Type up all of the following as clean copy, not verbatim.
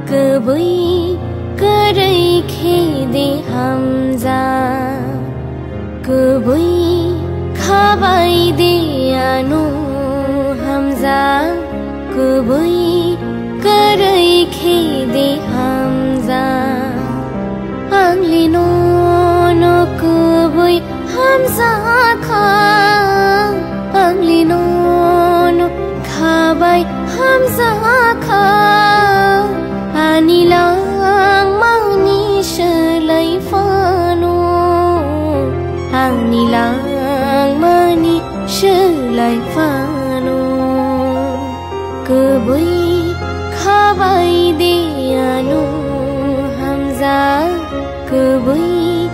कबै करै खेदे हमजा कबै खाबाय दे आनो हमजा कबै करै खेदे हमजा आंले नो कबै हमजा खा आंले नो खाबाय हमजा खा Anilang manishalay fano Anilang manishalay fano Kabay khabay de ano Hamza Kabay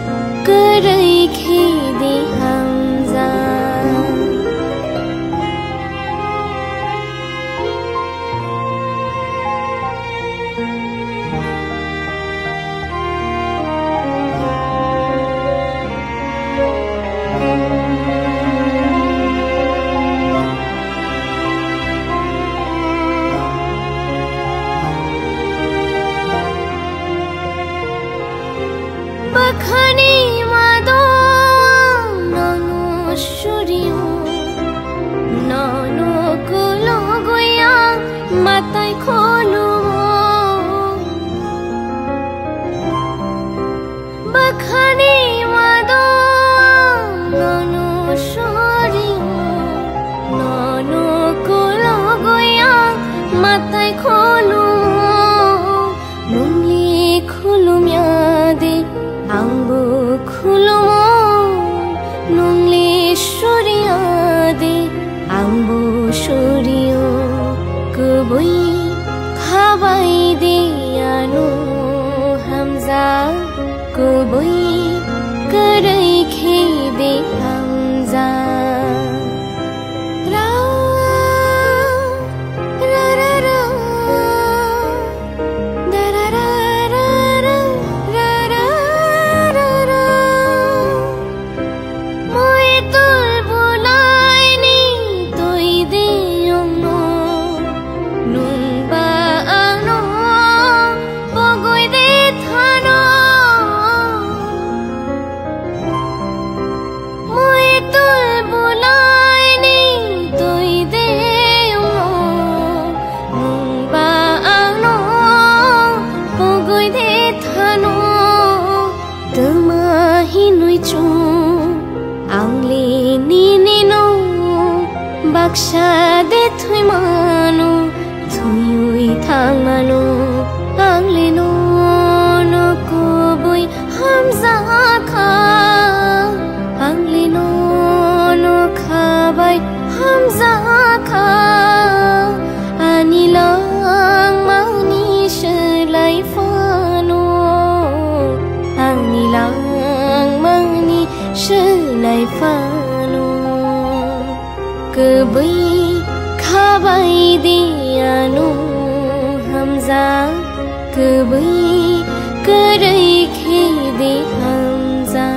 karay khede Hamza Bakhani mado nano shuriyo nano kulo goya matai kholu Bakhani mado nano shuriyo nano kulo goya matai kholu nunli khulum yade Angbu khulumo nungle shuriya de angbu shuriyo kabai khabai de ano hamza kabai karai khede hamza Angli ni no baksha de thui manu thui thang manu angli no koboi hamza kha angli no khabai hamza kha anilang manishalai fano anilang shalai fano kabai khabai de ano hamza kabai karai khede hamza